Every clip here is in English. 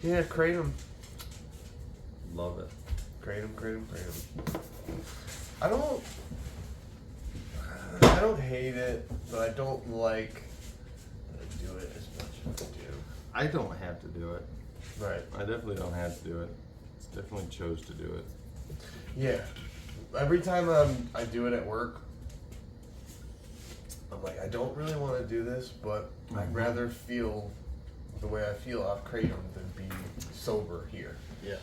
Yeah, kratom. Love it. Kratom. I don't hate it, but I don't like to do it as much as I do. I don't have to do it. Right. I definitely don't have to do it. It's definitely chose to do it. Yeah. Every time I do it at work, I'm like, I don't really want to do this, but I'd rather feel the way I feel off kratom than be sober here. Yeah.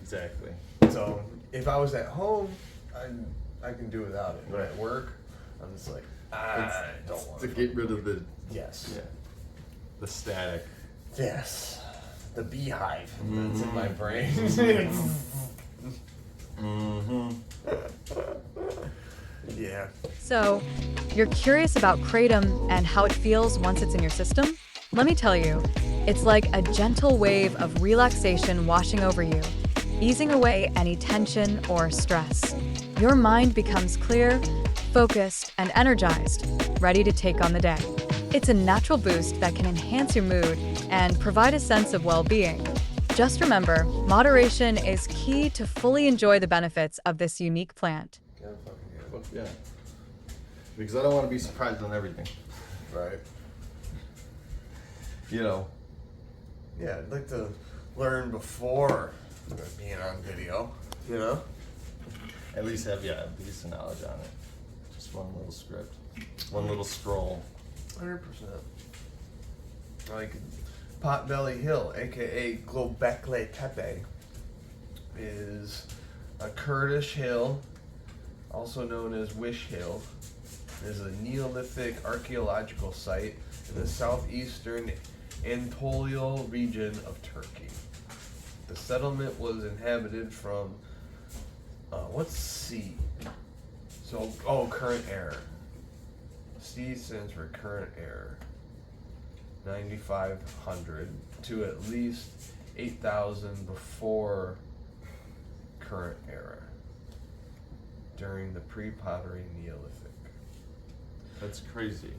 Exactly. So if I was at home, I can do without it. But at work, I'm just like, I don't want to get rid of the Yes. the static. Yes. The beehive that's in my brain. Yeah. So, you're curious about kratom and how it feels once it's in your system? Let me tell you, it's like a gentle wave of relaxation washing over you, easing away any tension or stress. Your mind becomes clear, focused, and energized, ready to take on the day. It's a natural boost that can enhance your mood and provide a sense of well-being. Just remember, moderation is key to fully enjoy the benefits of this unique plant. Yeah. Because I don't want to be surprised on everything. Right. You know. Yeah, I'd like to learn before being on video, you know? At least have decent knowledge on it. Just one little script. One little scroll. 100%. Like Potbelly Hill, aka Globekle Tepe, is a Kurdish hill, also known as Wish Hill. It is a Neolithic archaeological site in the southeastern Anatolia region of Turkey. The settlement was inhabited from, what's C? So, current era. C stands for current era. 9,500 to at least 8,000 before current era, during the pre-pottery Neolithic. That's crazy.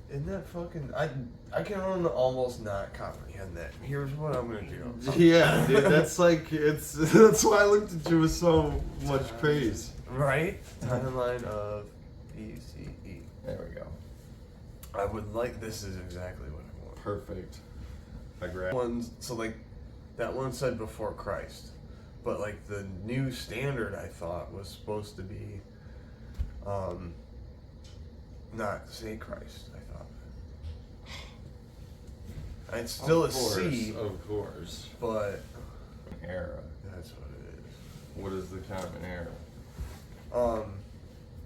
Isn't that fucking... I can almost not comprehend that. Here's what I'm gonna do. Yeah, dude, that's like, that's why I looked at you with so much praise. Right? Timeline of BCE. There we go. I would like... This is exactly what I want. Perfect. I grabbed. So like, that one said before Christ. But like the new standard, I thought, was supposed to be, not say Christ. I thought. It's still a C. Of course. But Era. that's what it is. What is the common era?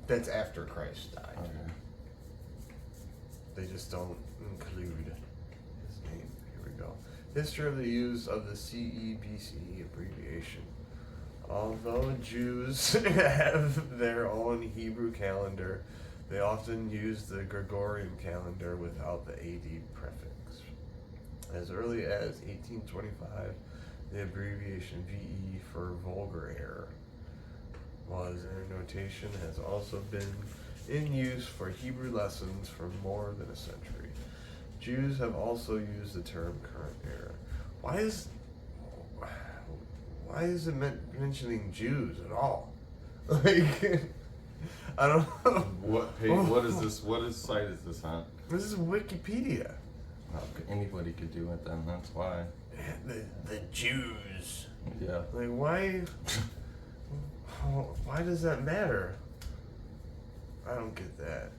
That's after Christ died. Okay. They just don't include his name. Here we go. History of the use of the CE/BCE abbreviation. Although Jews have their own Hebrew calendar, they often use the Gregorian calendar without the AD prefix. As early as 1825, the abbreviation VE for vulgar error was in notation, has also been in use for Hebrew lessons for more than a century. Jews have also used the term current era. Why is it mentioning Jews at all? Like, I don't know. What page? What is this? What site is this on? This is Wikipedia. Well, anybody could do it then. That's why. The Jews. Yeah. Like, why? Why does that matter? I don't get that.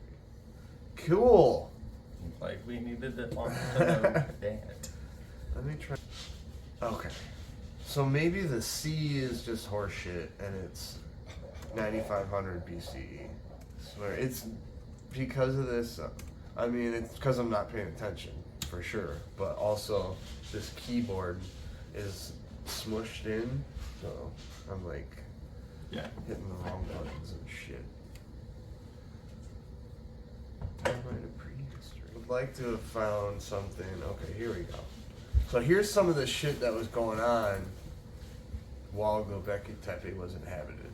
Cool. Like we needed that one to know that. Let me try. Okay. So maybe the C is just horseshit and it's 9,500 BCE. Swear it's because of this. I mean, it's because I'm not paying attention for sure, but also this keyboard is smushed in, so I'm like hitting the wrong buttons and shit. Timeline of prehistory. Would like to have found something. Okay, here we go. So here's some of the shit that was going on while Göbekli Tepe was inhabited.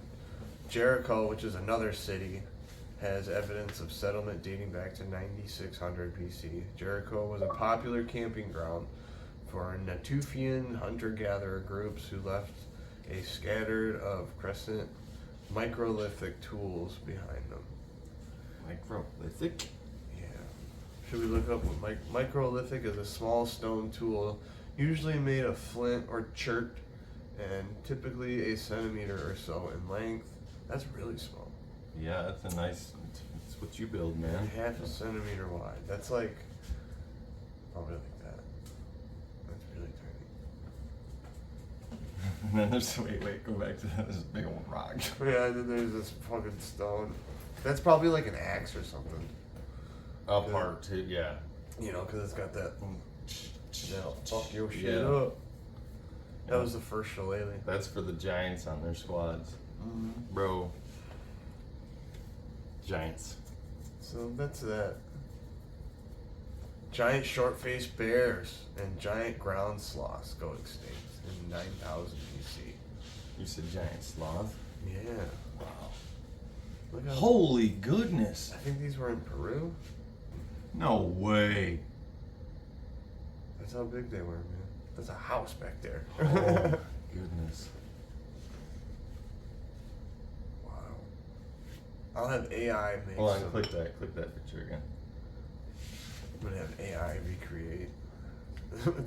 Jericho, which is another city, has evidence of settlement dating back to 9600 BC. Jericho was a popular camping ground for Natufian hunter-gatherer groups who left a scattered of crescent microlithic tools behind them. Microlithic? Yeah. Should we look up what microlithic is? A small stone tool, usually made of flint or chert, and typically a centimeter or so in length. That's really small. Yeah, that's a nice. It's what you build, man. Half a centimeter wide. That's like probably like that. That's really tiny. And then there's wait, go back to this big old rock. Yeah, and then there's this fucking stone. That's probably like an axe or something. Apart too, yeah. You know, because it's got that. That'll fuck your shit Yeah. up. That Yeah. was the first shillelagh. That's for the Giants on their squads. Bro. Giants. So that's that. Giant short-faced bears and giant ground sloths go extinct in 9000 BC. You said giant sloth? Yeah. Wow. Look how, Holy goodness. I think these were in Peru. No way. That's how big they were, man. There's a house back there. Oh my goodness. Wow. I'll have AI make Hold on, some. click that picture again. I'm gonna have AI recreate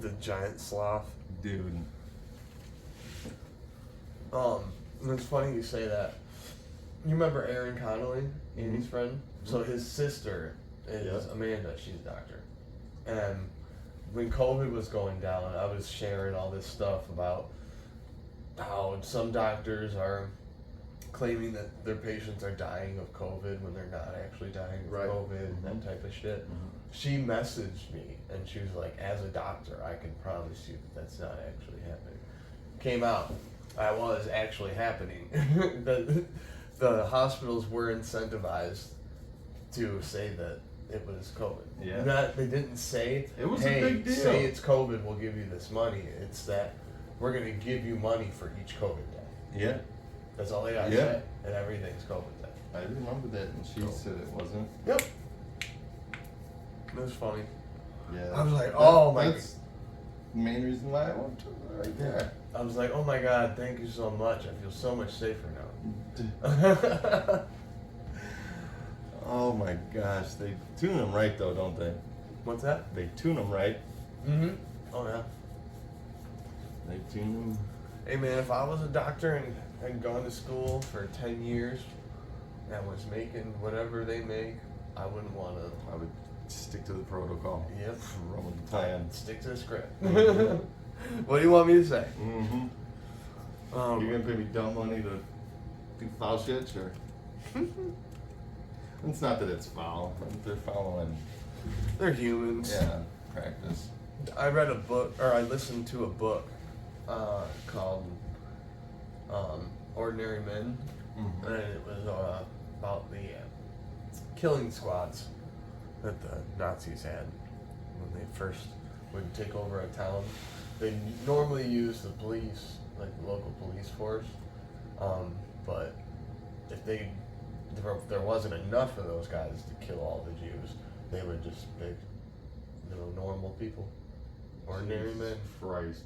the giant sloth. Dude. It's funny you say that. You remember Aaron Connolly, Andy's friend? So his sister is Yeah. Amanda. She's a doctor. And when COVID was going down, I was sharing all this stuff about how some doctors are claiming that their patients are dying of COVID when they're not actually dying of Right. COVID and that type of shit. She messaged me and she was like, as a doctor, I can promise you that that's not actually happening. Came out, I was actually happening. the hospitals were incentivized to say that it was COVID. Yeah. They didn't say, It was a hey, big deal. say it's COVID, we'll give you this money. It's that we're going to give you money for each COVID death. Yeah. That's all they got to Yeah. say. And everything's COVID death. I remember that, and she said it wasn't. Yep. It was funny. Yeah. I was like, oh my. That's the main reason why I went to it right there. I was like, oh my God, thank you so much. I feel so much safer now. Oh my gosh, they tune them right though, don't they? What's that? They tune them right. Mm-hmm. Oh yeah. They tune them. Hey man, if I was a doctor and had gone to school for 10 years and was making whatever they make, I wouldn't want to. I would stick to the protocol. Yep. Roll with the plan. Stick to the script. Mhm. What do you want me to say? Mm-hmm. You're gonna pay me dumb money to do foul shit, sure. It's not that it's foul. They're following, They're humans. yeah, practice. I read a book, or I listened to a book called Ordinary Men, Mhm. and it was about the killing squads that the Nazis had when they first would take over a town. They normally use the police, like the local police force, but if there wasn't enough of those guys to kill all the Jews, they would just pick, normal people, ordinary men. Christ.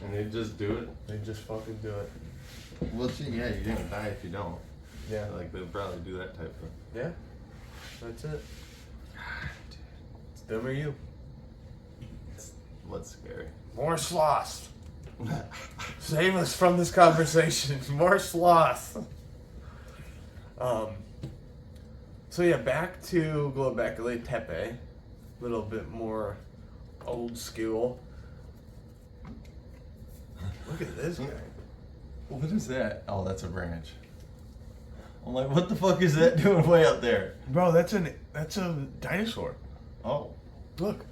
And they just do it? They just fucking do it. Well, shit, yeah, you're gonna die if you don't. Yeah. Like, they'll probably do that type of. Yeah. That's it. It's them or you. What's scary? More sloth. Save us from this conversation. More sloth. So yeah, back to Göbekli Tepe. A little bit more old school. Look at this guy. What is that? Oh, that's a branch. I'm like, what the fuck is that doing way up there? Bro, that's a dinosaur. Oh. Look.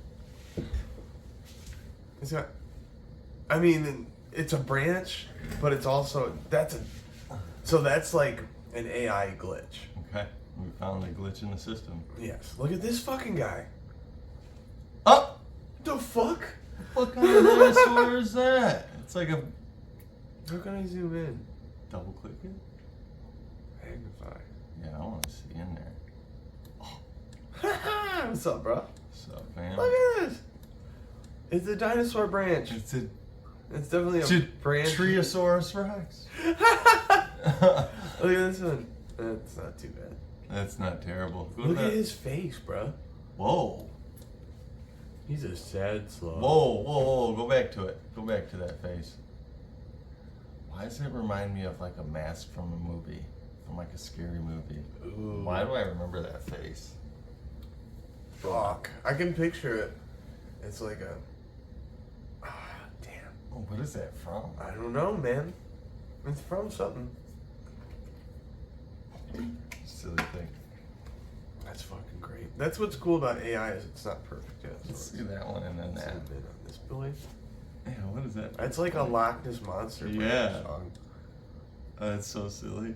It's got. I mean, it's a branch, but it's also So that's like an AI glitch. Okay. We found a glitch in the system. Yes. Look at this fucking guy. Oh! The fuck? What kind of dinosaur is that? It's like a. How can I zoom in? Double click it? Magnify. Yeah, I want to see in there. What's up, bro? What's up, man? Look at this. It's a dinosaur branch. It's a It's definitely a branch. Triosaurus Rex. Look at this one. That's not too bad. That's not terrible. Go Look to at that. his face, bro. Whoa. He's a sad sloth. Whoa. Go back to it. Go back to that face. Why does it remind me of like a mask from a movie? From like a scary movie. Ooh. Why do I remember that face? Fuck. I can picture it. It's like a. Damn. Oh, what is that from? I don't know, man. It's from something. Silly thing. That's fucking great. That's what's cool about AI is it's not perfect yet. Let's So see that one and then it's that. a bit on this boy. Yeah, what is that? It's like a Loch Ness Monster Yeah. song. Oh, that's so silly.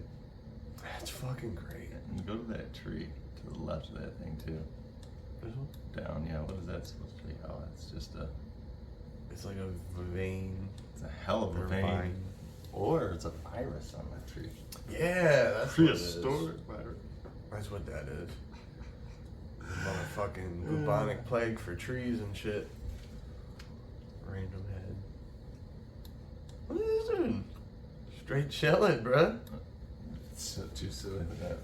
That's fucking great. And go to that tree to the left of that thing too. This one? Down, yeah. What is that supposed to be? Oh, it's just a. It's like a vein. It's a hell of a Or vein. vine. Or it's a virus on that tree. Yeah, that's what it is. virus. That's what that is. Motherfucking bubonic plague for trees and shit. Random head. What is this doing? Straight chilling, bruh. It's so too silly for that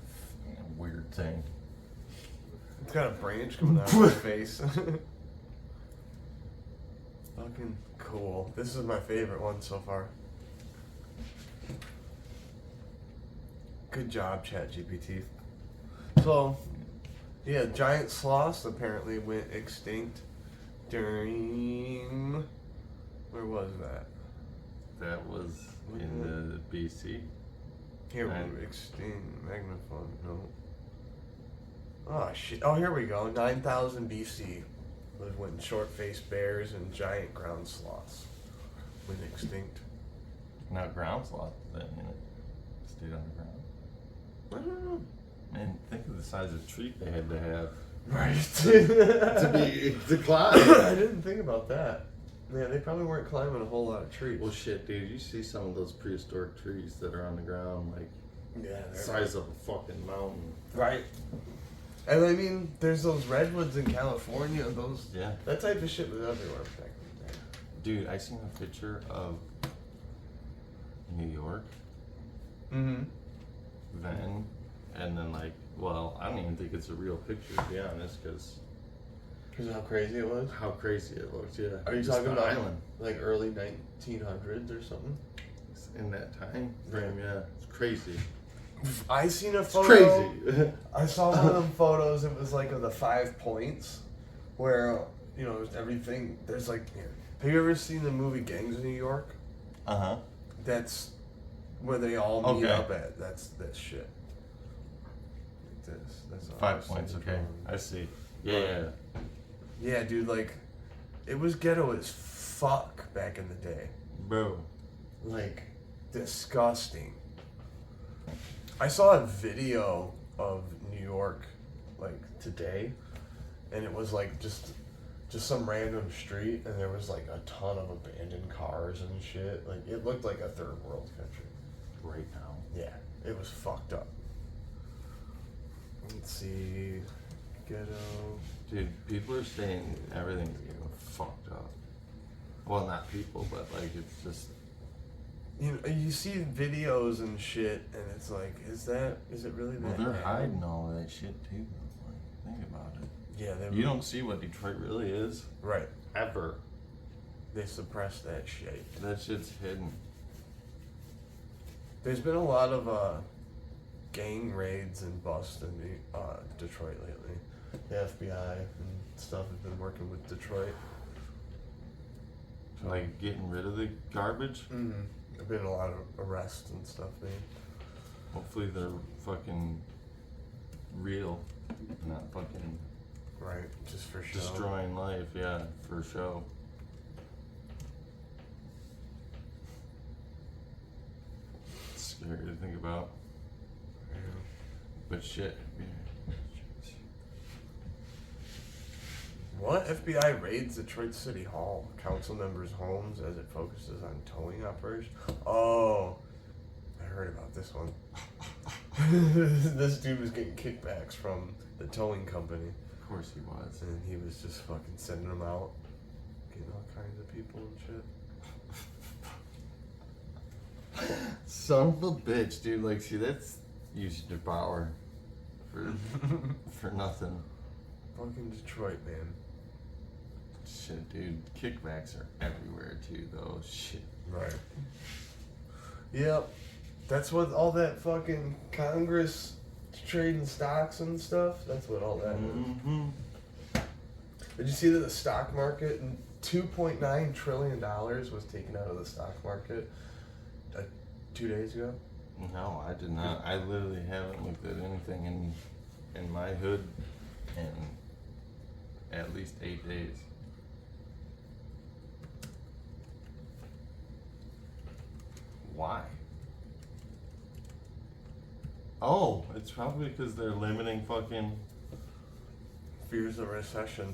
weird thing. It's got a branch coming out of his face. Fucking cool. This is my favorite one so far. Good job, ChatGPT. So, yeah, giant sloths apparently went extinct during. Where was that? That was in the BC. Here, Right. extinct magnified. No. Oh shit! Oh, here we go. 9,000 BC was when short-faced bears and giant ground sloths went extinct. Now ground sloth then, you know, stayed underground. I don't know. Man, think of the size of tree they had to have. Right. to climb. I didn't think about that. Yeah, they probably weren't climbing a whole lot of trees. Well, shit, dude, you see some of those prehistoric trees that are on the ground, like yeah, the size of a fucking mountain. right. And I mean, there's those redwoods in California. Those Yeah. that type of shit was everywhere back in the day. Dude, I seen a picture of New York Mm-hmm. then, and then like, well, I don't even think it's a real picture to be honest, because Because of how crazy it was. How crazy it looks, yeah. Are you Just talking the about island like early 1900s or something? in that time frame? Yeah, it's crazy. I seen a It's photo. crazy. I saw one of them photos. It was like of the 5 points, where you know everything. There's like, have you ever seen the movie Gangs of New York? uh-huh. That's where they all meet Okay. up at. That's that shit. Like this. That's all 5 I've points, seen okay. drawn. I see. Yeah. Yeah, dude. Like, it was ghetto as fuck back in the day. Bro. Like, disgusting. I saw a video of New York, like, today, and it was like just some random street, and there was like a ton of abandoned cars and shit. Like, it looked like a third world country. Right now. Yeah, it was fucked up. Let's see, ghetto. Dude, people are saying everything's getting fucked up. Well, not people, but like it's just. You see videos and shit, and it's like, is it really that Well, they're bad? hiding all of that shit too. Like, think about it. Yeah, they You don't see what Detroit really is. right. Ever. They suppress that shit. That shit's hidden. There's been a lot of gang raids and busts in Detroit lately. The FBI and stuff have been working with Detroit. Like getting rid of the garbage. Mm-hmm. There've been a lot of arrests and stuff made. Hopefully they're fucking real, not fucking Right, just for show. destroying life. Yeah, for show. It's scary to think about. Yeah. But shit. What? FBI raids Detroit City Hall, council members' homes as it focuses on towing operations? Oh, I heard about this one. This dude was getting kickbacks from the towing company, Of course he was. and he was just fucking sending them out. fucking all kinds of people and shit. Son of a bitch, dude. Like, see, that's using your power for nothing. Fucking Detroit, man. Shit, dude. Kickbacks are everywhere too, though. Shit. Right. Yep. That's what all that fucking Congress trading stocks and stuff. That's what all that is. Mm-hmm. Did you see that the stock market, $2.9 trillion was taken out of the stock market 2 days ago? No, I did not. I literally haven't looked at anything in my hood in at least 8 days. Why? Oh, it's probably because they're limiting fucking. Fears of recession.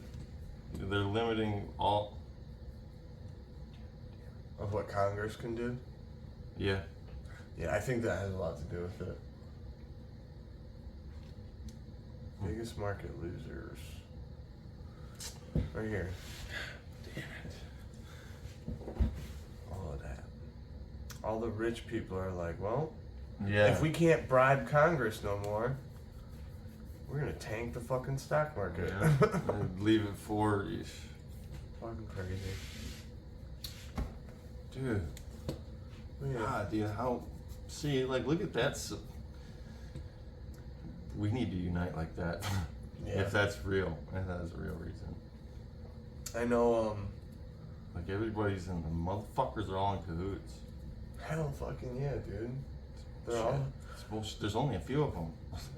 They're limiting all. Of what Congress can do? Yeah. Yeah, I think that has a lot to do with it. Biggest market losers. Right here. Damn it. All of that. All the rich people are like, well, Yeah. if we can't bribe Congress no more, we're gonna tank the fucking stock market. Yeah. And leave it for. Fucking crazy. Dude. Yeah. God, dude, how. See, like, look at that. We need to unite like that. Yeah. If that's real. If that is a real reason. I know, Like, everybody's in the motherfuckers are all in cahoots. hell fucking yeah, dude. They're Shit. all It's bullshit. There's only a few of them.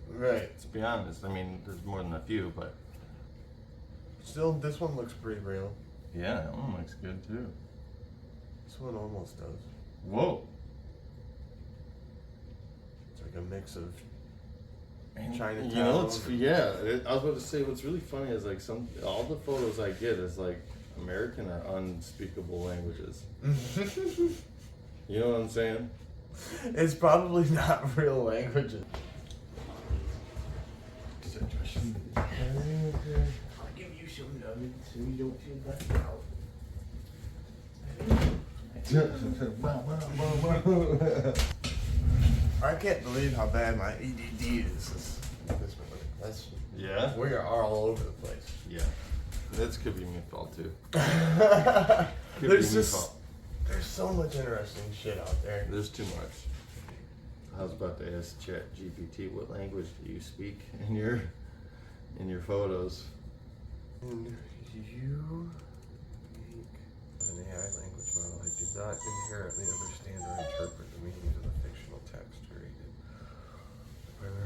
right. Let's be honest. I mean, there's more than a few, but Still, this one looks pretty real. yeah, that one looks good too. This one almost does. Whoa. It's like a mix of And, Chinatown. You know, it's I was about to say what's really funny is like all the photos I get is like American or unspeakable languages. You know what I'm saying? It's probably not real languages. I'll give you some nuggets so you don't feel left out. I can't believe how bad my ADD is this morning. That's Yeah? we are all over the place. Yeah. That could be my fault too. Could There's be my just fault. there's so much interesting shit out there. There's too much. I was about to ask ChatGPT what language do you speak in your photos. And you make as an AI language model, I do not inherently understand or interpret the meanings of the fictional text created.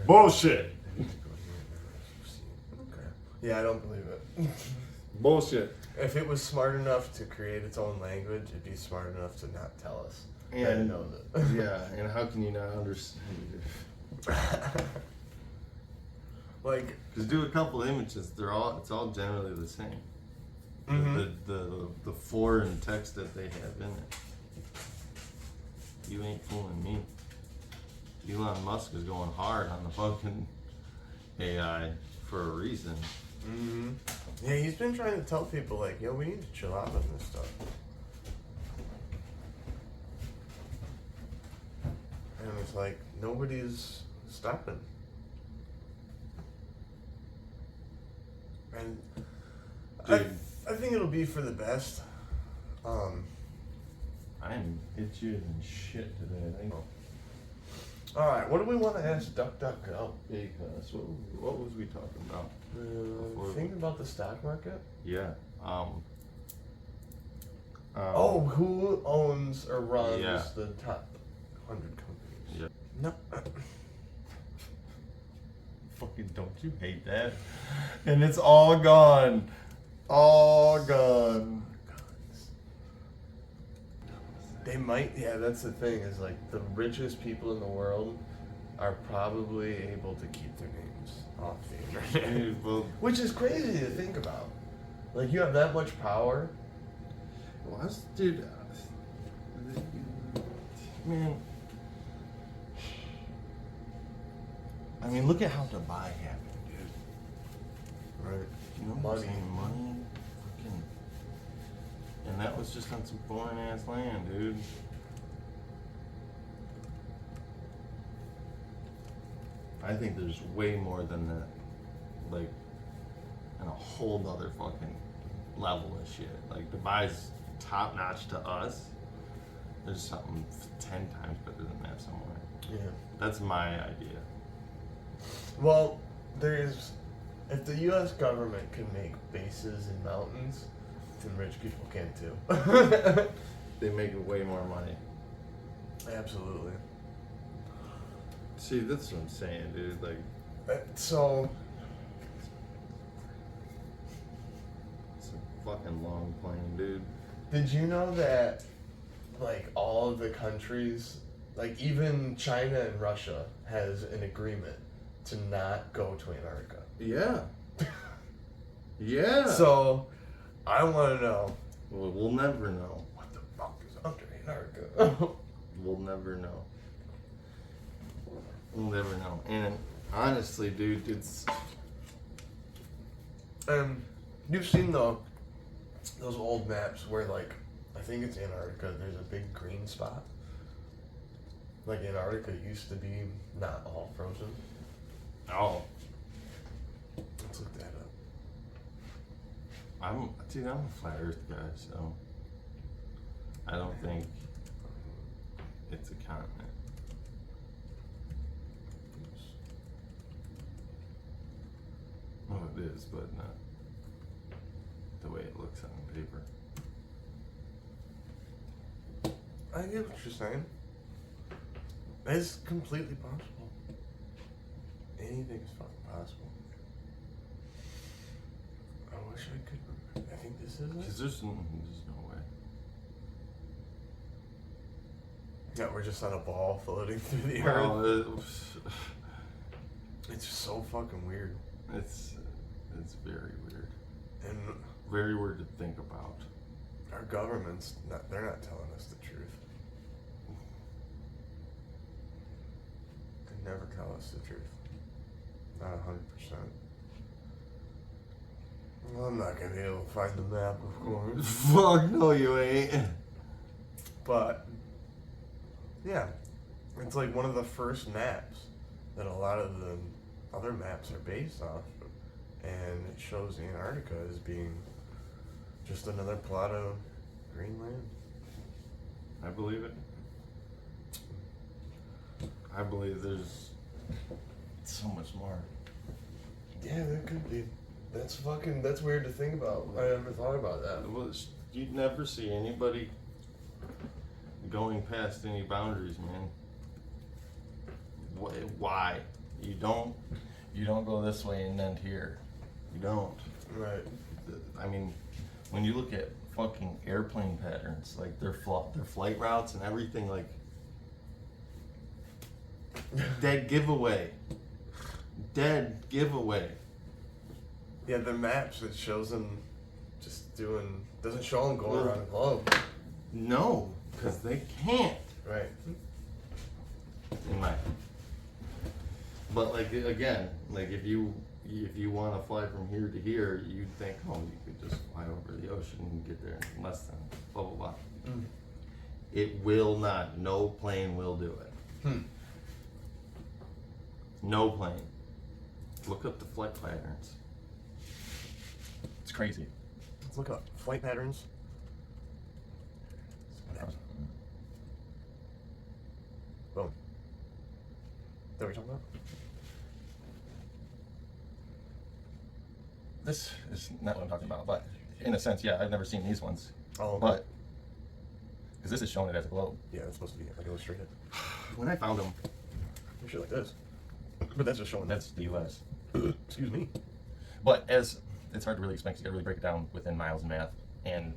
Bullshit! I need to go here and see. Okay. Yeah, I don't believe it. Bullshit. If it was smart enough to create its own language, it'd be smart enough to not tell us. that it And knows it. yeah, and how can you not understand? Like, Just do a couple images. It's all generally the same. Mhm. The foreign text that they have in it. You ain't fooling me. Elon Musk is going hard on the fucking AI for a reason. hmm yeah, he's been trying to tell people like, yo, we need to chill out on this stuff. And it's like nobody's stopping. And Dude. I think it'll be for the best. I'm itchier than shit today. I think. All right, what do we want to ask DuckDuckGo? Because what was we talking about? Think about the stock market. Yeah. Oh, who owns or runs Yeah. the top 100 companies? Yeah. No. Fucking don't you hate that? And it's all gone. All gone. They might, yeah, that's the thing, is like the richest people in the world are probably able to keep their names off the internet. Dude, well, Which is crazy to think about. Like, you have that much power. dude, man. I mean, look at how Dubai happened, dude. Right. You know what I'm Money. saying? Money, fucking. that was just on some foreign ass land, dude. I think there's way more than that. Like, and a whole nother fucking level of shit. Like, Dubai's top notch to us. There's something 10 times better than that somewhere. Yeah. That's my idea. Well, if the U.S. government can make bases in mountains, then rich people can too. They make way more money. Absolutely. See, that's what I'm saying, dude. Like, So, it's a fucking long plane, dude. did you know that, like, all of the countries, like, even China and Russia has an agreement to not go to Antarctica? Yeah. Yeah. So, I want to know, Well, we'll never know. what the fuck is under Antarctica? We'll never know. We'll never know. And honestly, dude, it's You've seen those old maps where, like, I think it's Antarctica, there's a big green spot. Like, Antarctica used to be not all frozen. oh, Let's look that up. I'm a flat Earth guy, so I don't think it's a continent. Well, it is, but not the way it looks on paper. I get what you're saying. It's completely possible. Anything is fucking possible. I wish I could. I think this is Because it. there's no way. Yeah, we're just on a ball floating through the earth. Well, It's just so fucking weird. it's very weird. And Very weird to think about. our government's they're not telling us the truth. They never tell us the truth. Not 100%. Well, I'm not gonna be able to find the map, of course. Fuck no, you ain't. But yeah, it's like one of the first maps that a lot of the other maps are based off of, and it shows Antarctica as being just another plot of green land. I believe it. I believe there's so much more. Yeah, there could be. That's weird to think about. I never thought about that. Well, you'd never see anybody going past any boundaries, man. Why? You don't go this way and end here. You don't. Right. I mean, when you look at fucking airplane patterns, like their flight routes and everything, like dead giveaway. Dead giveaway. Yeah, the maps, it shows them just doesn't show them going Well- around the globe. No, because they can't. Right. In my, but like again, like if you want to fly from here to here, you'd think, oh, you could just fly over the ocean and get there in less than blah blah blah. Mm. It will not. No plane will do it. No plane. Look up the flight patterns. It's crazy. Let's look up flight patterns. Boom. Is that what you're talking about? This is not what I'm talking about, but in a sense, yeah, I've never seen these ones. Oh, But because this is showing it as a globe. yeah, it's supposed to be like illustrated. When I found them, Shit like this. But that's just showing that's the U.S. Excuse me. But as it's hard to really explain, 'cause you gotta really break it down within miles and math. And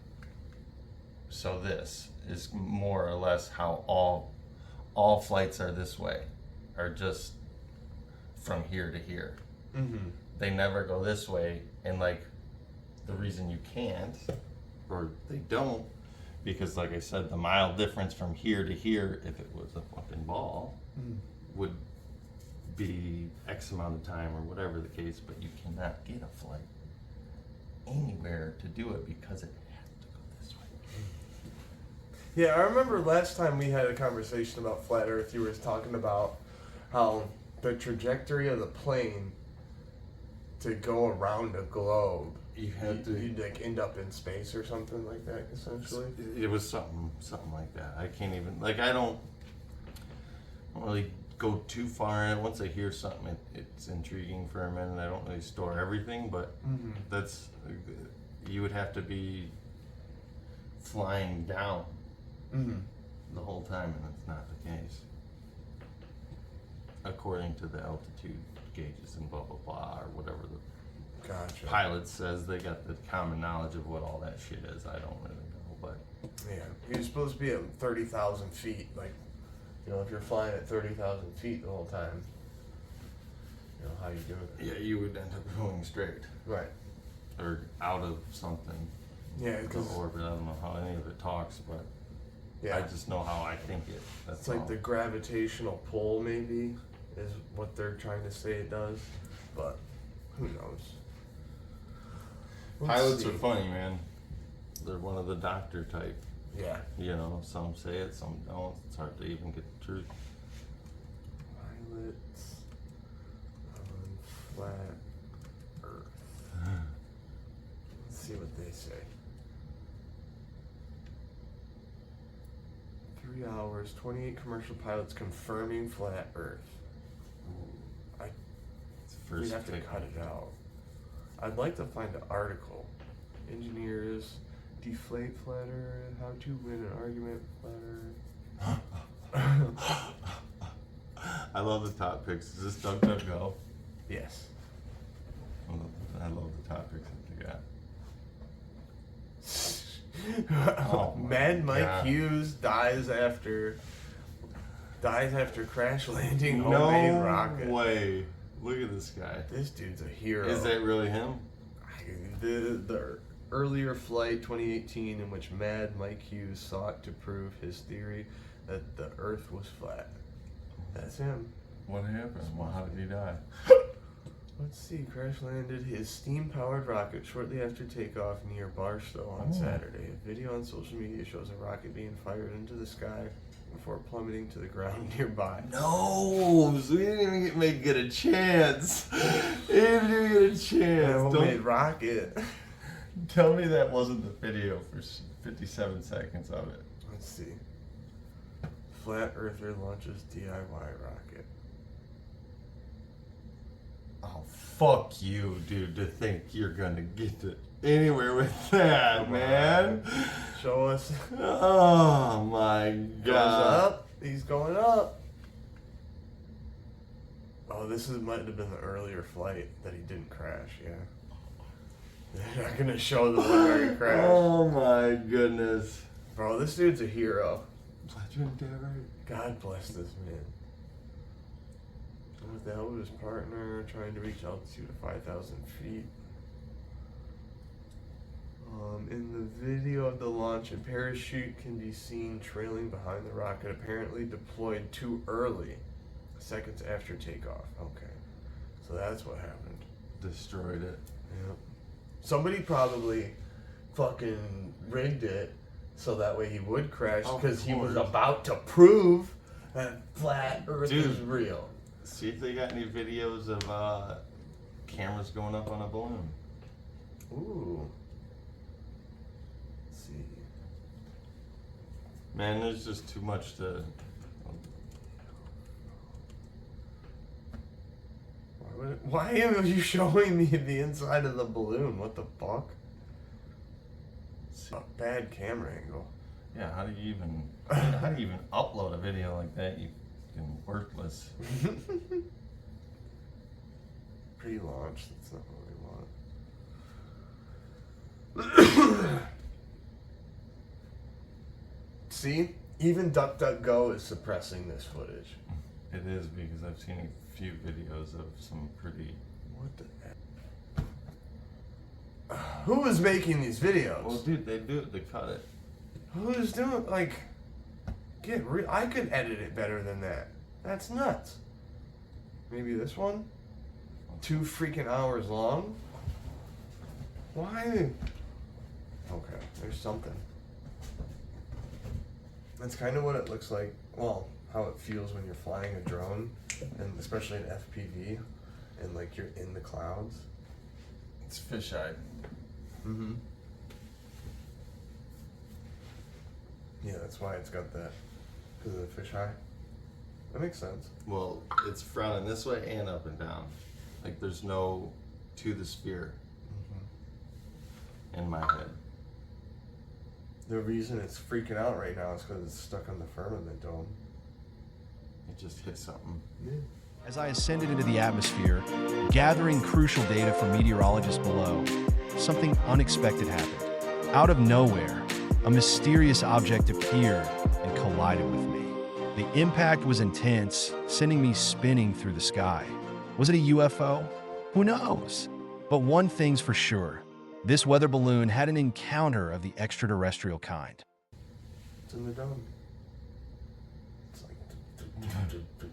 so this is more or less how all flights are this way, are just from here to here. Mm-hmm. They never go this way, and like the reason you can't, or they don't, because like I said, the mile difference from here to here, if it was a fucking ball, would be X amount of time or whatever the case, but you cannot get a flight anywhere to do it because it has to go this way. Yeah, I remember last time we had a conversation about flat Earth. You were talking about how the trajectory of the plane to go around a globe, You had to. you'd like end up in space or something like that, essentially. It was something like that. I can't even like. I don't really go too far in it. Once I hear something, it's intriguing for a minute. I don't really store everything, but Mm-hmm. that's you would have to be flying down Mm-hmm. the whole time, and that's not the case. According to the altitude gauges and blah blah blah, or whatever the Gotcha. pilot says, they got the common knowledge of what all that shit is. I don't really know, but Yeah, you're supposed to be at 30,000 feet. Like, you know, if you're flying at 30,000 feet the whole time, you know, how you doing it? yeah, you would end up going straight Right. or out of something. Yeah, The because orbit. I don't know how any of it talks, but yeah, I just know how I think it. That's it's like all. the gravitational pull, maybe, is what they're trying to say it does. But who knows? Let's Pilots see. are funny, man. They're one of the doctor type. Yeah. You know, some say it, some don't. It's hard to even get the truth. Pilots on flat Earth. Let's see what they say. 3 hours, 28 commercial pilots confirming flat Earth. Ooh, It's the we'd first have to pick. cut it out. I'd like to find an article. Engineers deflate flat Earth. How to win an argument with flat Earth. I love the top picks. Is this DuckDuckGo? Yes. I love the top picks that they got. Oh my Mad Mike God. Hughes dies after crash landing homemade rocket. No way. Look at this guy. This dude's a hero. Is that really him? The earlier flight 2018 in which Mad Mike Hughes sought to prove his theory that the Earth was flat. That's him. What happened? Well, how did he die? Let's see. Crash landed his steam-powered rocket shortly after takeoff near Barstow on Oh. Saturday. A video on social media shows a rocket being fired into the sky before plummeting to the ground nearby. No, so he didn't even get a chance. He didn't even get a chance. Homemade Don't rocket. tell me that wasn't the video for 57 seconds of it. Let's see. Flat Earther launches DIY rocket. Oh, fuck you, dude, to think you're gonna get to anywhere with that, Come man. Show us. Oh my Goes god. up. He's going up. Oh, might have been the earlier flight that he didn't crash. Yeah. They're not gonna show the one where he crashed. Oh my goodness. Bro, this dude's a hero. Legendary. God bless this man. With the help of his partner, trying to reach altitude of 5,000 feet. In the video of the launch, a parachute can be seen trailing behind the rocket, apparently deployed too early, seconds after takeoff. Okay, so that's what happened. Destroyed it. Yep. Somebody probably fucking rigged it so that way he would crash Of because he was course. about to prove that flat Earth is Dude. real. See if they got any videos of cameras going up on a balloon. Ooh. Let's see. Man, there's just too much to. Why are you showing me the inside of the balloon? What the fuck? A bad camera angle. Yeah, how do you even upload a video like that? You fucking worthless. Pre-launch. That's not what we want. See? Even DuckDuckGo is suppressing this footage. It is because I've seen a few videos of some pretty. What the heck? Who is making these videos? Well, dude, they do it. They cut it. Who's doing, like, get real. I could edit it better than that. That's nuts. Maybe this one? 2 freaking hours long? Why? Okay, there's something. That's kind of what it looks like. Well, how it feels when you're flying a drone, and especially an FPV, and like you're in the clouds. It's fisheye. Mm-hmm. Yeah, that's why it's got that, because of the fisheye. That makes sense. Well, it's frowning this way and up and down. Like there's no to the sphere in my head. The reason it's freaking out right now is because it's stuck on the firmament dome. It just hit something. Yeah. As I ascended into the atmosphere, gathering crucial data from meteorologists below, something unexpected happened. Out of nowhere, a mysterious object appeared and collided with me. The impact was intense, sending me spinning through the sky. Was it a UFO? Who knows? But one thing's for sure. This weather balloon had an encounter of the extraterrestrial kind. It's in the dome. It's like,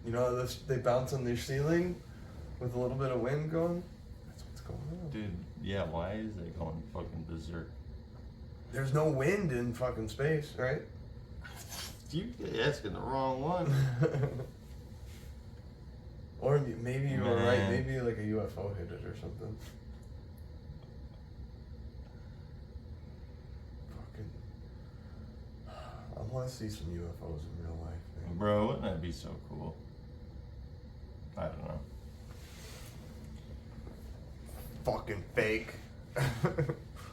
you know, they bounce on their ceiling with a little bit of wind going. That's what's going on. Dude, yeah, why is it going fucking berserk? There's no wind in fucking space, right? You asking the wrong one. Or maybe you were right. Man. Maybe like a UFO hit it or something. Fucking. I want to see some UFOs in real life, man. Bro, wouldn't that be so cool? I don't know. Fucking fake.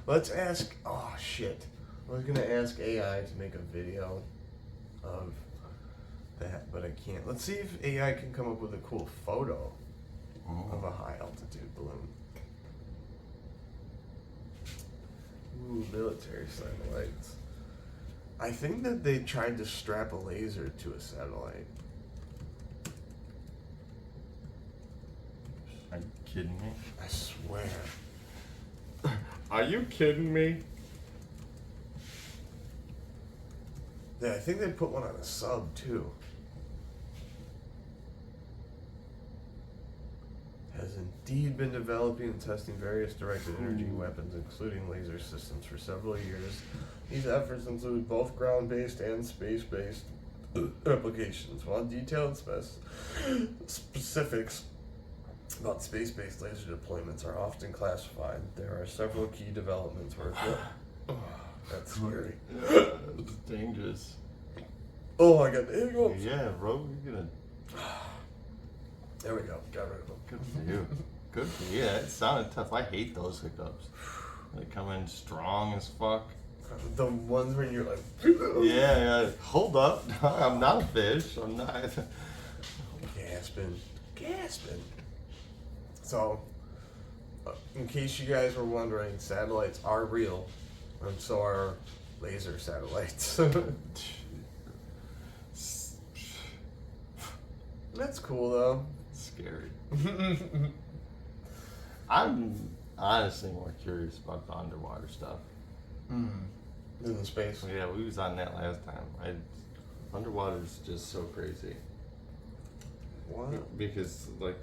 Let's ask. Oh shit! I was gonna ask AI to make a video of that, but I can't. Let's see if AI can come up with a cool photo of a high altitude balloon. Ooh, military satellites. I think that they tried to strap a laser to a satellite. Are you kidding me? I swear. Are you kidding me? Yeah, I think they put one on a sub too. Has indeed been developing and testing various directed energy weapons, including laser systems, for several years. These efforts include both ground-based and space-based applications. While detailed specifics about space-based laser deployments are often classified, there are several key developments worth it. That's scary. It's dangerous. Oh, I got the hiccups. Yeah, bro, you're gonna. There we go. Got rid of them. Good for you. Good for you. It sounded tough. I hate those hiccups. They come in strong as fuck. The ones where you're like, Yeah. Hold up. I'm not a fish. I'm not. gasping. So, in case you guys were wondering, satellites are real, and so are laser satellites. That's cool though. Scary. I'm honestly more curious about the underwater stuff. In the space. Yeah, we was on that last time. Underwater's just so crazy. What? Because, like,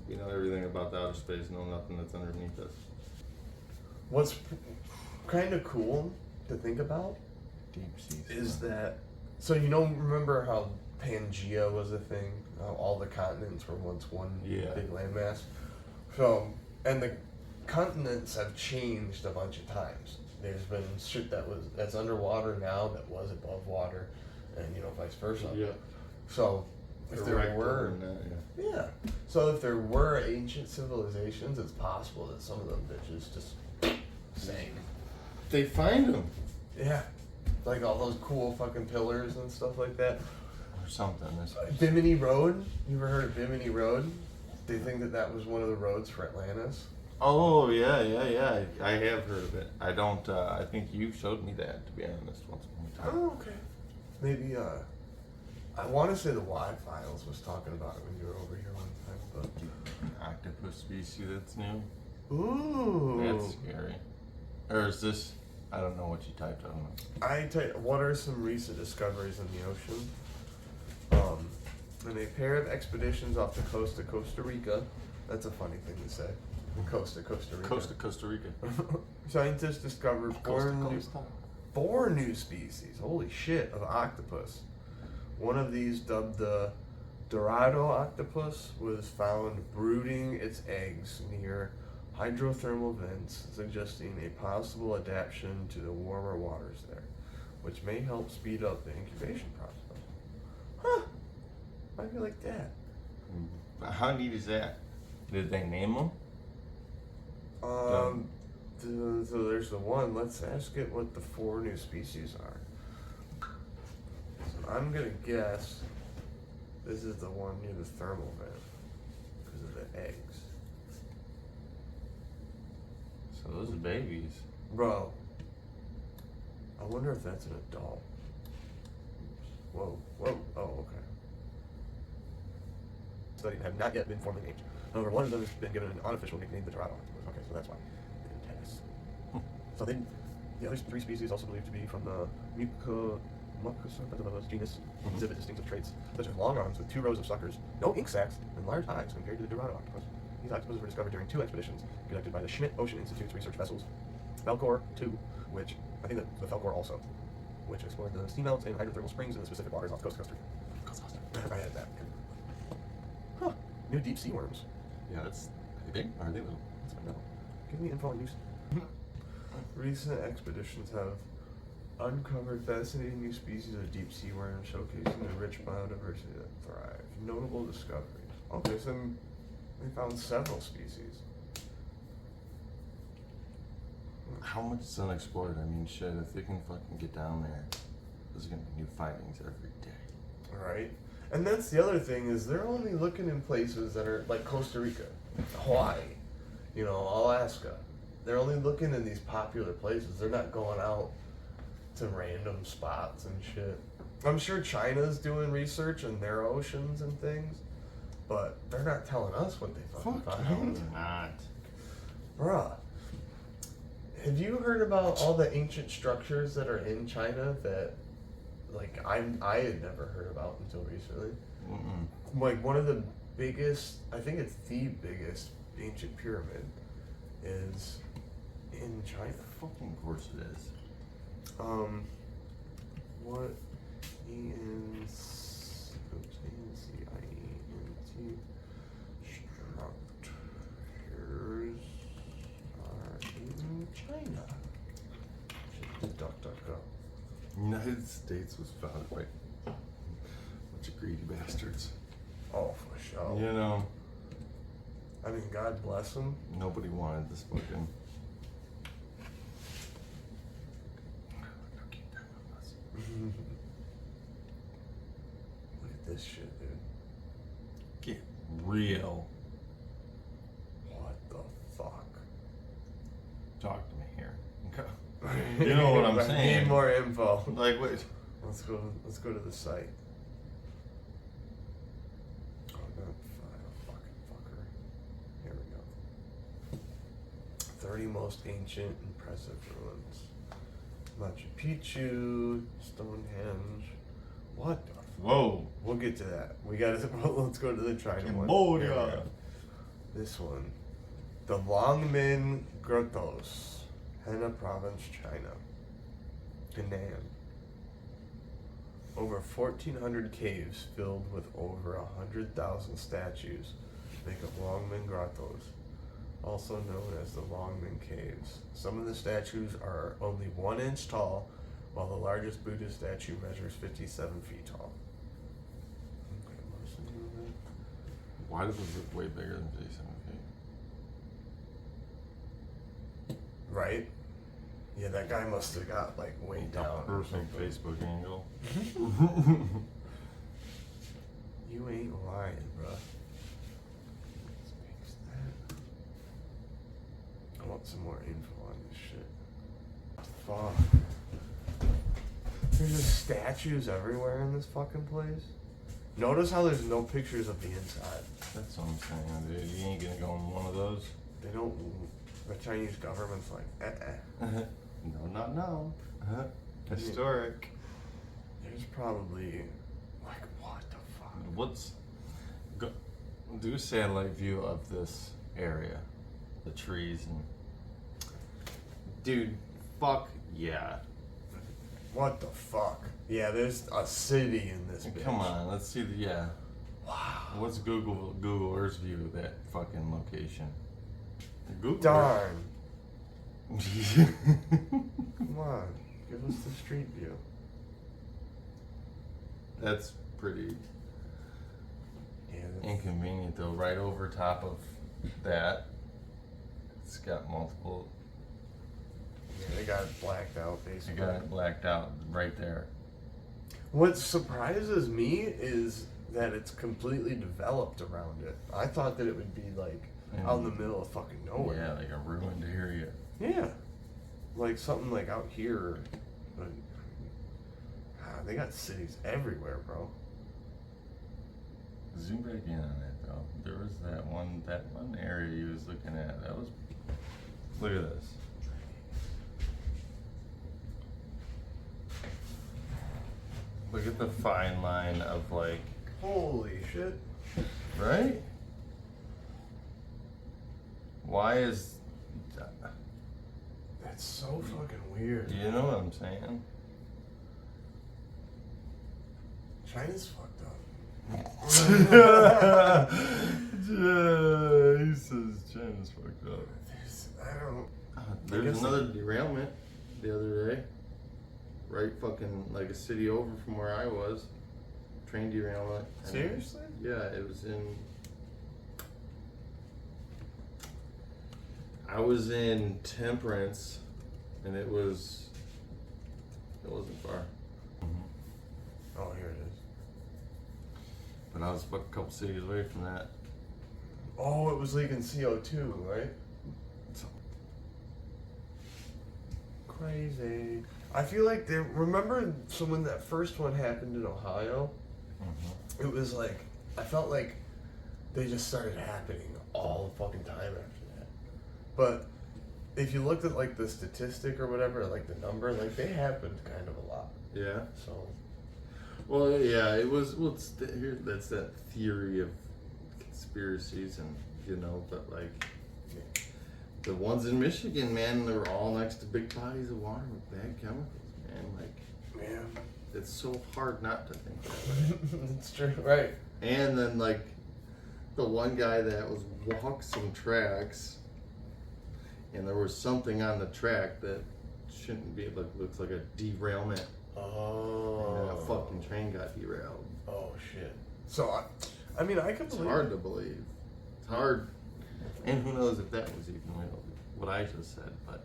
we know everything about the outer space, know nothing that's underneath us. What's kind of cool to think about Deep sea is stuff. that, so you know, remember how Pangea was a thing? How all the continents were once one Yeah. big landmass? So, and the continents have changed a bunch of times. There's been shit that's underwater now that was above water, and you know, vice versa. Yeah. So, if there Direct were, and that, yeah. yeah. So if there were ancient civilizations, it's possible that some of them bitches just sank. They find them. Yeah. Like all those cool fucking pillars and stuff like that. Or something. Bimini Road. You ever heard of Bimini Road? They think that that was one of the roads for Atlantis. Oh, yeah. I have heard of it. I don't, I think you showed me that, to be honest, once upon a time. Oh, okay. Maybe, I want to say the Y-Files was talking about it when you were over here one time, Octopus species that's new. but... Ooh. That's scary. Or is this, I don't know what you typed, I don't know. I tell you, what are some recent discoveries in the ocean? And a pair of expeditions off the coast of Costa Rica. That's a funny thing to say. The coast of Costa Rica. Coast of Costa Rica. Scientists discovered Coast to coast. 4 new species, holy shit, of octopus. One of these, dubbed the Dorado octopus, was found brooding its eggs near hydrothermal vents, suggesting a possible adaptation to the warmer waters there, which may help speed up the incubation process. Huh, might be like that. How neat is that? Did they name them? So there's the one. Let's ask it what the 4 new species are. So I'm gonna guess this is the one near the thermal vent because of the eggs. So those are babies. Bro, I wonder if that's an adult. Whoa, whoa, oh, okay. Study have not yet been formally named. However, one of them has been given an unofficial nickname, the Dorado octopus. Okay, so that's why. So then, the other 3 species also believed to be from the Mucosa genus exhibit distinctive traits such as long arms with 2 rows of suckers, no ink sacs, and large eyes compared to the Dorado octopus. These octopuses were discovered during 2 expeditions conducted by the Schmidt Ocean Institute's research vessels, Falkor 2, which I think that the Falkor also, which explored the seamounts and hydrothermal springs in the specific waters off the coast of Costa Rica. I had that. Huh. New deep sea worms. Yeah, that's. Are they big or are they little? Let's find out. Give me info on news. Recent expeditions have uncovered fascinating new species of deep sea worms, showcasing the rich biodiversity that thrive. Notable discoveries. Okay, so they found several species. How much is unexplored? I mean, shit, if they can fucking get down there, there's gonna be new findings every day. Right? And that's the other thing, is they're only looking in places that are like Costa Rica, Hawaii, you know, Alaska. They're only looking in these popular places. They're not going out to random spots and shit. I'm sure China's doing research in their oceans and things, but they're not telling us what they fucking found. They're not. Bruh. Have you heard about all the ancient structures that are in China that, like, I had never heard about until recently? Mm-mm. Like, one of the biggest, I think it's the biggest ancient pyramid is in China. Fucking course it is. What E-N-C-I-E-N-T structures are in China? DuckDuckGo. United States was founded by a bunch of greedy bastards. Oh, for sure. You know, I mean, God bless them. nobody wanted this fucking. Look at this shit, dude. Get real. What the fuck? Talk to me here. You know what I'm I saying. need more info. Like, wait. Let's go to the site. Oh, God, fucking fucker. Here we go. 30 most ancient impressive ruins. Machu Picchu, Stonehenge. What the Whoa. We'll get to that. We gotta, let's go to the China one. Cambodia. Here we go. This one. The Longmen Grottos, Henan Province, China. Henan. Over 1,400 caves filled with over 100,000 statues make up Longmen Grottos, also known as the Longmen Caves. Some of the statues are only 1 inch tall, while the largest Buddha statue measures 57 feet tall. Okay, most of them. Why does this look way bigger than 57 feet? Right? Yeah, that guy must have got like way down. Perfect Facebook angle. You ain't lying, bruh. Let's fix that. I want some more info on this shit. Fuck. There's just statues everywhere in this fucking place. Notice how there's no pictures of the inside. That's what I'm saying, dude. You ain't gonna go in one of those. They don't. The Chinese government's like, No, not now. Historic. There's probably like, what the fuck? What's do a satellite view of this area, the trees and dude, fuck yeah. What the fuck? Yeah, there's a city in this bitch. Come on, let's see the yeah. Wow. What's Google Earth's view of that fucking location? Google Darn. Earth. Come on. Give us the street view. That's pretty Yeah, that's, inconvenient though. Right over top of that, it's got multiple. yeah, they got it blacked out I basically. got it blacked out right there. What surprises me is that it's completely developed around it. I thought that it would be like out in the middle of fucking nowhere. Yeah, like a ruined area. Yeah. Like something like out here. But they got cities everywhere, bro. Zoom back in on that though. There was that one area you was looking at. That was. Look at this. Look at the fine line of like, Holy shit. right? Why is? That's so fucking weird. Do you know what I'm saying? China's fucked up. He says China's fucked up. I don't. There's guess another derailment the other day. Right fucking like a city over from where I was. Train derailment. And Seriously? yeah, it was in. I was in Temperance, and it wasn't far. Oh, here it is. But I was a couple cities away from that. Oh, it was leaking CO2, right? Crazy. I feel like they remember. So when that first one happened in Ohio, it was like I felt like they just started happening all the fucking time after that. But if you looked at like the statistic or whatever, like the number, like they happened kind of a lot. Yeah. So Well, yeah, it was. Well, that's that theory of conspiracies, and but like the ones in Michigan, man, they were all next to big bodies of water with bad chemicals, man. Like, man, it's so hard not to think that way. it's true, right? And then like the one guy that was walked some tracks, and there was something on the track that shouldn't be. Looks like a derailment. Oh, And then a fucking train got derailed. Oh shit. So I mean, I can It's believe hard it. to believe. It's hard. And who knows if that was even real, what I just said, but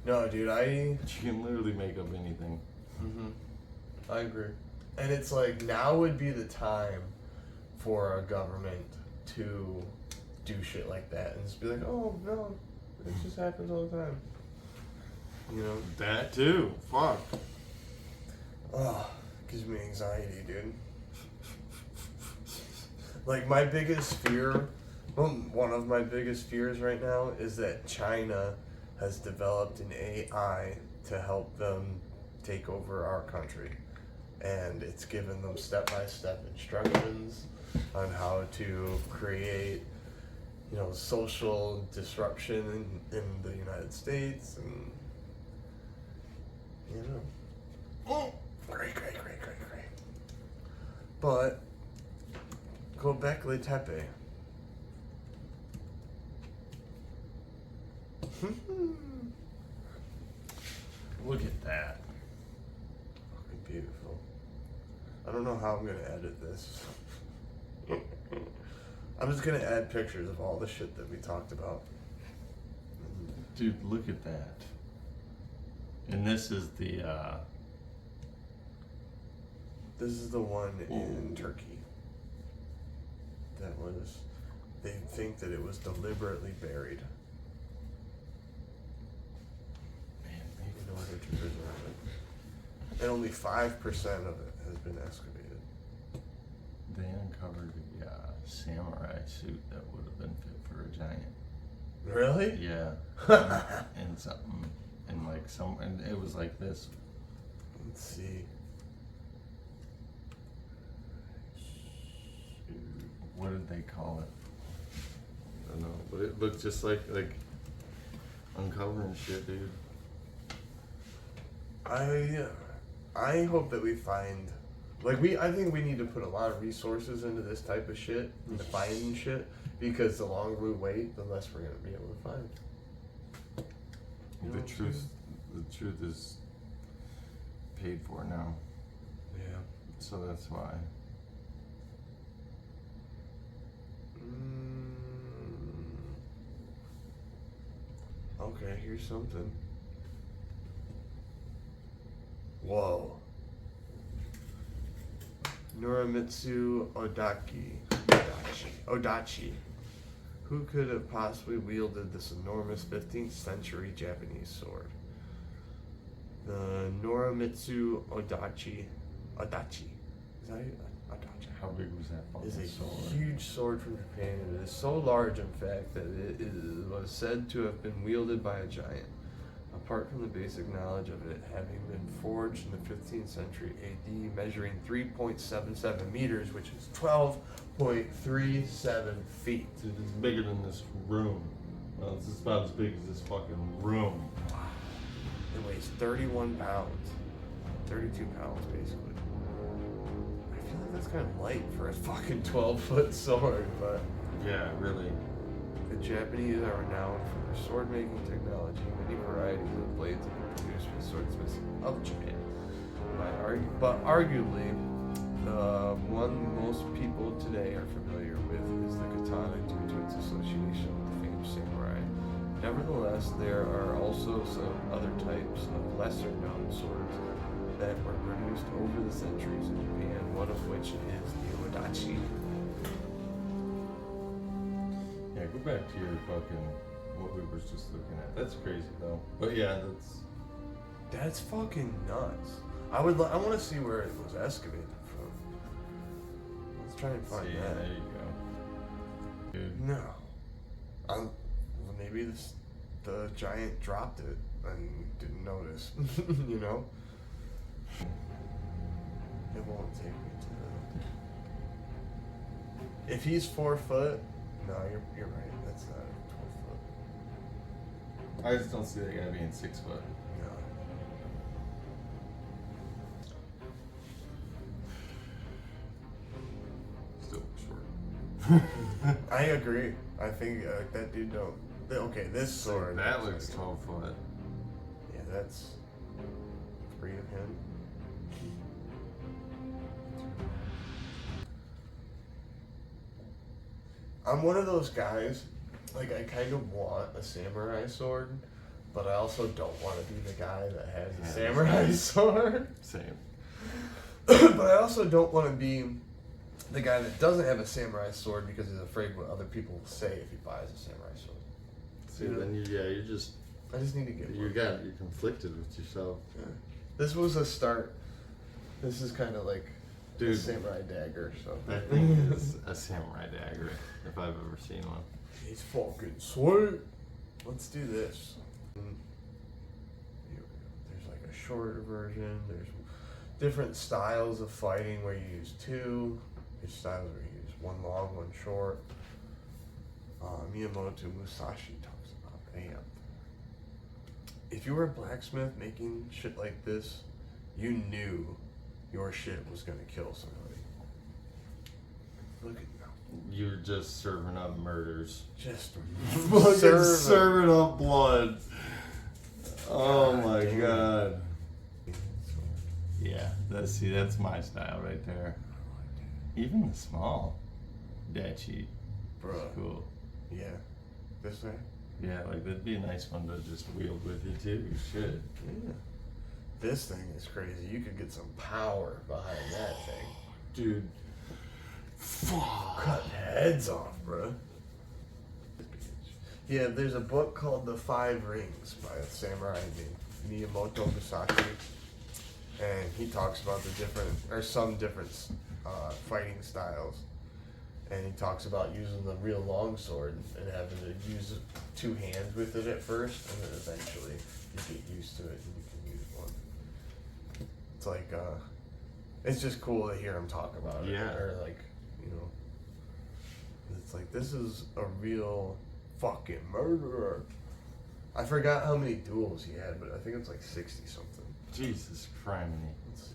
No, dude, you can literally make up anything. I agree. And it's like now would be the time for a government to do shit like that and just be like, oh no, it just happens all the time. You know? That too. Fuck. Oh, gives me anxiety, dude. Like my biggest fear, well, one of my biggest fears right now is that China has developed an AI to help them take over our country. And it's given them step-by-step instructions on how to create, social disruption in the United States and, Great. But Göbekli Tepe. Look at that. Fucking beautiful. I don't know how I'm gonna edit this. I'm just gonna add pictures of all the shit that we talked about. Dude, look at that. And this is the, This is the one in Ooh. Turkey. That was. They think that it was deliberately buried. man, In order to preserve it. And only 5% of it has been excavated. they uncovered a samurai suit that would have been fit for a giant. Really? Yeah. and something, and it was like this. Let's see. What did they call it? I don't know, but it looked just like uncovering shit, dude. I hope that we find, I think we need to put a lot of resources into this type of shit, into finding shit, because the longer we wait, the less we're gonna be able to find. You know The what I'm truth is paid for now, Yeah. so that's why. Okay, here's something. Whoa. Norimitsu Odachi. Who could have possibly wielded this enormous 15th century Japanese sword? The Norimitsu Odachi. Is that it? Odachi. How big was that Is fucking a sword? huge sword from Japan. It is so large, in fact, that it was said to have been wielded by a giant. Apart from the basic knowledge of it having been forged in the 15th century AD, measuring 3.77 meters, which is 12.37 feet. Dude, it's bigger than this room. Well, it's about as big as this fucking room. It weighs 31 pounds. 32 pounds, basically. I feel like that's kind of light for a fucking 12-foot sword, but Yeah, really. the Japanese are renowned for their sword-making technology. Many varieties of blades have been produced for the swordsmiths of Japan. But arguably, the one most people today are familiar with is the katana due to its association with the famed samurai. Nevertheless, there are also some other types of lesser-known swords that were produced over the centuries in Japan, one of which is the Odachi. Yeah, go back to your fucking, what we were just looking at. That's crazy though. But yeah, That's fucking nuts. I want to see where it was excavated from. Let's try and find see, that. there you go. Dude. No. Well, maybe the giant dropped it and didn't notice. You know? It won't take me to the... If he's 4 foot, no, you're right. That's not 12 foot. I just don't see that guy being 6 foot. No. Still short. I agree. I think that dude don't... Okay, this sword... That looks 12 foot. Yeah, that's 3 of him. I'm one of those guys, like, I kind of want a samurai sword, but I also don't want to be the guy that has a samurai sword. Same. But I also don't want to be the guy that doesn't have a samurai sword because he's afraid what other people will say if he buys a samurai sword. See, then you're just I just need to get one. you're conflicted with yourself. Yeah. This was a start. This is kind of like a Dude. samurai dagger. So That thing is a samurai dagger, if I've ever seen one. he's fucking sweet. Let's do this. Here we go. There's like a shorter version. There's different styles of fighting where you use 2. There's styles where you use 1 long, 1 short. Miyamoto Musashi talks about that. If you were a blacksmith making shit like this, you knew your shit was gonna kill somebody. Look at you. You're just serving up murders. Just Fucking serving up blood. Oh God my damn. god. Yeah, that's my style right there. Even the small dachi, Bruh. cool. Yeah. This way? Yeah, like that'd be a nice one to just wield with you too. Shit. Yeah. This thing is crazy. You could get some power behind that thing. Dude. Cut heads off, bruh. Yeah, there's a book called The 5 Rings by a samurai named Miyamoto Musashi. And he talks about some different fighting styles. And he talks about using the real long sword and having to use 2 hands with it at first, and then eventually you get used to it and you can use 1. It's like, it's just cool to hear him talk about it. Yeah. Or like, you know, it's like, this is a real fucking murderer. I forgot how many duels he had, but I think it's like 60 something. Jesus Christ. Let's see.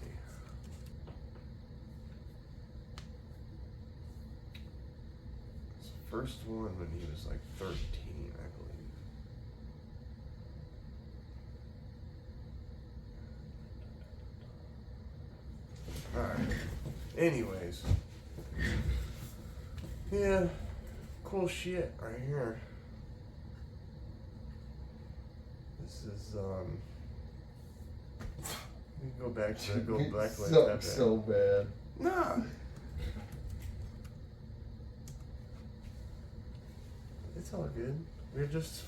His first one when he was like 13, I believe. Alright. Anyways. Yeah. Cool shit right here. This is we can go back to like so bad. Nah. It's all good. We're just,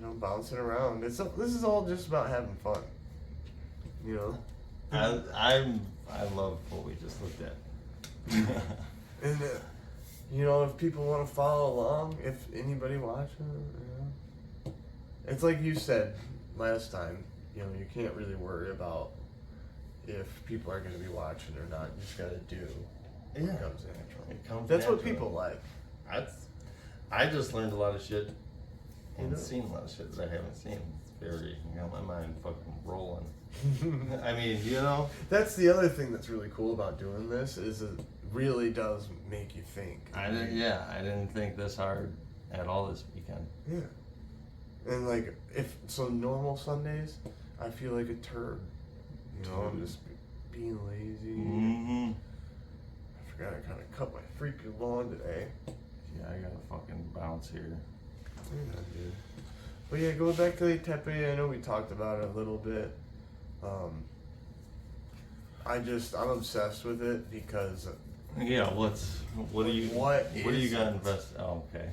bouncing around. This is all just about having fun. I love what we just looked at. And if people want to follow along, if anybody watching, it's like you said last time. You can't really worry about if people are going to be watching or not. You just got to do. It comes natural. That's what people like. I just learned a lot of shit and seen a lot of shit that I haven't seen. It's very, my mind fucking rolling. I mean, That's the other thing that's really cool about doing this is it really does make you think. I didn't think this hard at all this weekend. Yeah. And like, normal Sundays, I feel like a turd. I'm just being lazy. Mm-hmm. I forgot I kind of cut my freaking lawn today. Yeah, I gotta fucking bounce here. Yeah, dude. But yeah, going back to the Tepe, I know we talked about it a little bit. I'm obsessed with it because. Yeah, what do you got invested? Oh, okay.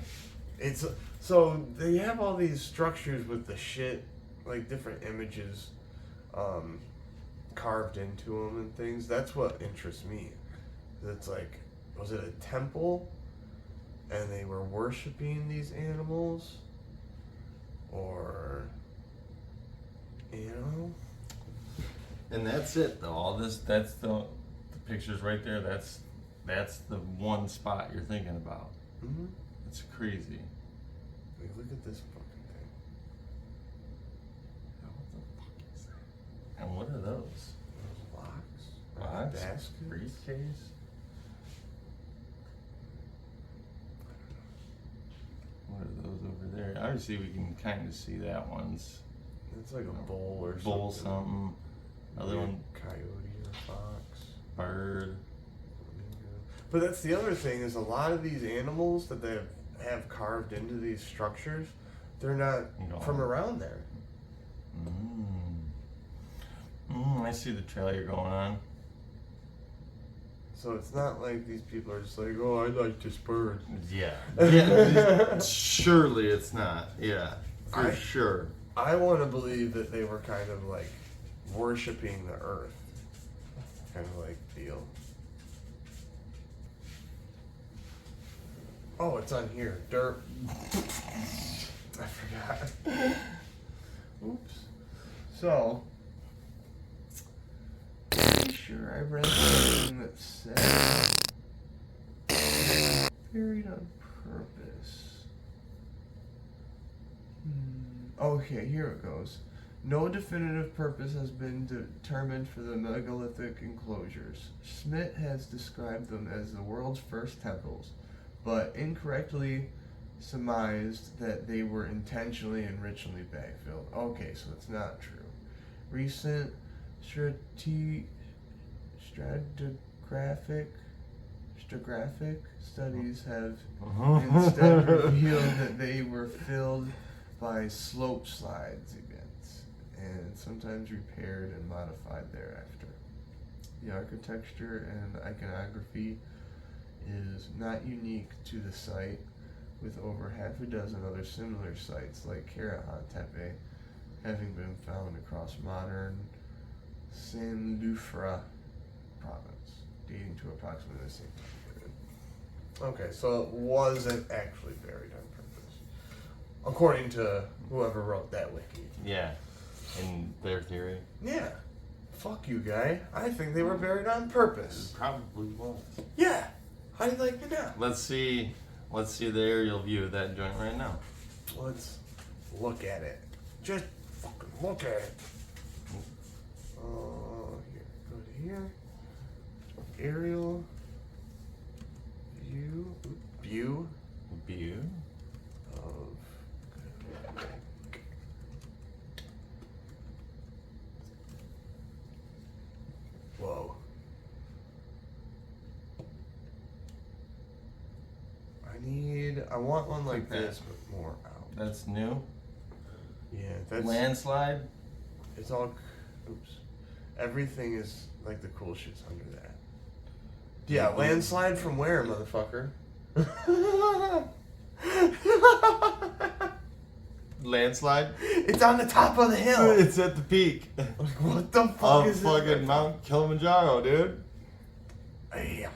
It's so they have all these structures with the shit, like different images, carved into them and things. That's what interests me. It's like, was it a temple, and they were worshiping these animals, or, And that's it though. All this, that's the pictures right there. That's the one spot you're thinking about. Mm-hmm. It's crazy. Like, look at this fucking thing. What the fuck is that? And what are those? Those locks? Locks? Baskets? Briefcase? What are those over there? Obviously, we can kind of see that one's It's like a bowl or bowl something. Other one, Coyote or fox. bird. But that's the other thing is a lot of these animals that they have carved into these structures, they're not from around there. I see the trail you're going on. So it's not like these people are just like, oh, I like this bird. Yeah. Yeah. Surely it's not. Yeah. For sure. I want to believe that they were kind of like worshiping the earth. Kind of like deal. Oh, it's on here. Derp. I forgot. Oops. So, pretty sure I read something that said buried on purpose. Okay, here it goes. No definitive purpose has been determined for the megalithic enclosures. Schmidt has described them as the world's first temples, but incorrectly surmised that they were intentionally and ritually backfilled. Okay, so it's not true. Recent stratigraphic studies have instead revealed that they were filled by slope slides events and sometimes repaired and modified thereafter. The architecture and iconography is not unique to the site, with over half a dozen other similar sites like Karahan Tepe having been found across modern Sanlufra province, dating to approximately the same time period. Okay, so it wasn't actually buried on purpose, according to whoever wrote that wiki. Yeah. In their theory. Yeah. Fuck you, guy. I think they were buried on purpose. It probably was. Yeah. How do you like it now? Let's see the aerial view of that joint right now. Let's look at it. Just fucking look at it. here? Aerial view View. of whoa. I want one like that. this, but more out. That's new. Yeah, that's Landslide. it's all. Oops. Everything is like the cool shit's under that. Yeah, landslide from where, motherfucker? Landslide. It's on the top of the hill. It's at the peak Like, what the fuck of is fucking it? Mount Kilimanjaro, dude. Yeah.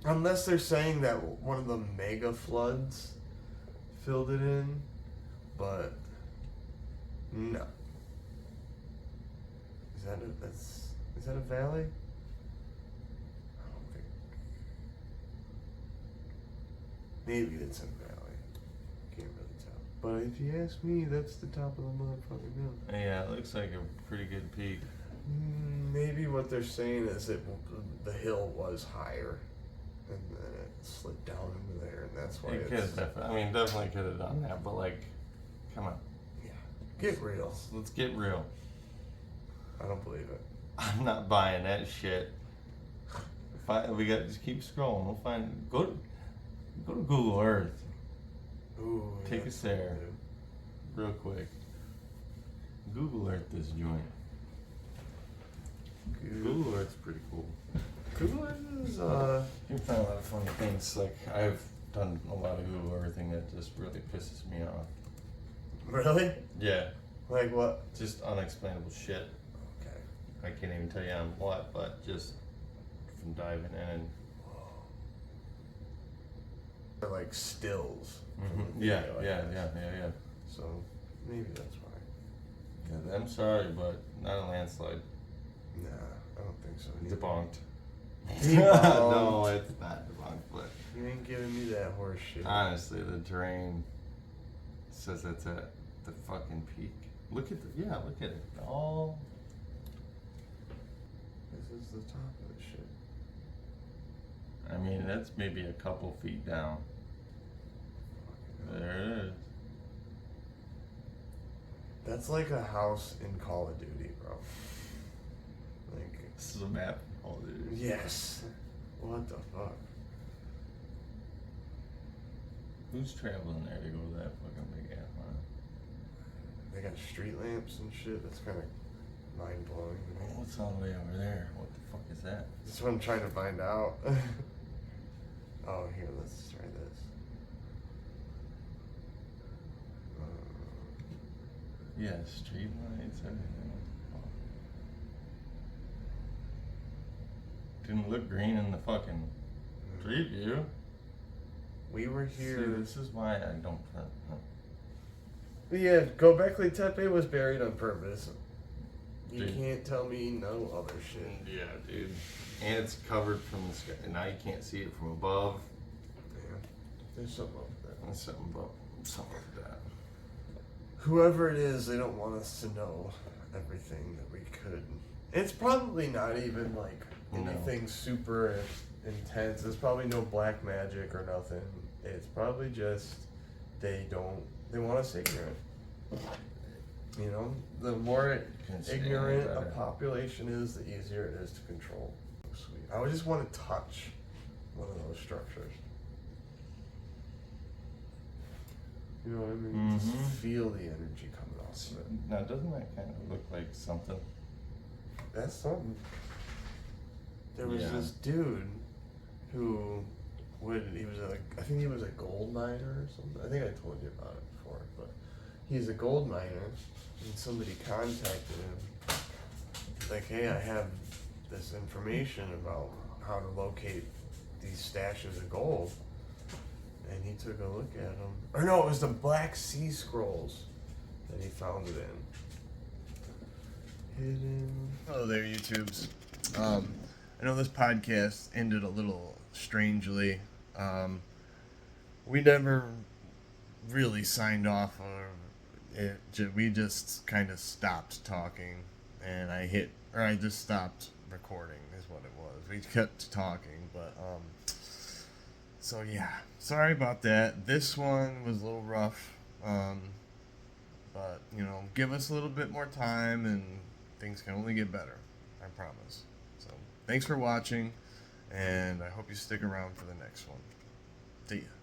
Unless they're saying that one of the mega floods filled it in, but no. Is that a valley? I don't think. Maybe it's a valley. Can't really tell. But if you ask me, that's the top of the motherfucking hill. Yeah, it looks like a pretty good peak. Maybe what they're saying is that the hill was higher, and then it slid down into there, and that's why It could it's. have definitely could have done that, but like, come on, Yeah. Get real. let's get real. I don't believe it. I'm not buying that shit. We got just keep scrolling. We'll find go to Google Earth Ooh. Take that's us there. something real quick. Google Earth this joint. new. Google Earth's pretty cool. Google is You can find a lot of funny things. Like I've done a lot of Google Earthing that just really pisses me off. really Yeah, like what? just unexplainable shit. Okay. I can't even tell you on what, but just from diving in. They're like stills. from And, the yeah, video, I yeah, guess. yeah. So maybe that's why. Yeah, I'm sorry, but not a landslide. Nah, I don't think so. Debunked. Debunked. No, it's not debunked, but You ain't giving me that horse shit. honestly, the terrain says it's at the fucking peak. Look at look at it. All This is the top of the shit. I mean, that's maybe a couple feet down. Fucking hell. There it is. That's like a house in Call of Duty, bro. Like, This is a map. Oh, dude. yes. What the fuck? Who's traveling there to go to that fucking big ass mine? They got street lamps and shit. That's kind of mind blowing to me. What's all the way over there? What the fuck is that? That's what I'm trying to find out. Oh, here, let's try this. Yeah, street lights, everything. Didn't look green in the fucking street view. We were See, here. this is why I don't. Yeah, Göbekli Tepe was buried on purpose. You Dude. can't tell me no other shit. Yeah, dude. And it's covered from the sky. And now you can't see it from above. Yeah, there's something up with that. There's something about something like that. Whoever it is, they don't want us to know everything that we could. It's probably not even like No. anything super intense. There's probably no black magic or nothing. It's probably just they want us ignorant. You know, the more Couldn't say ignorant any a better. population is, the easier it is to control. Sweet. I would just want to touch one of those structures. You know what I mean? Just Mhm. feel the energy coming off of it. Now, doesn't that kind of look like something? That's something. There was Yeah. this dude who he was I think he was a gold miner or something. I think I told you about it before, but he's a gold miner, and somebody contacted him, like, hey, I have this information about how to locate these stashes of gold. And he took a look at them. Or no, it was the Black Sea Scrolls that he found it in. Hidden. Hello there, YouTubes. I know this podcast ended a little strangely. We never really signed off, or we just kind of stopped talking, and I just stopped recording. recording is what it was. We kept talking, but so yeah, sorry about that. This one was a little rough, but you know, give us a little bit more time and things can only get better. I promise. So thanks for watching, and I hope you stick around for the next one. See ya.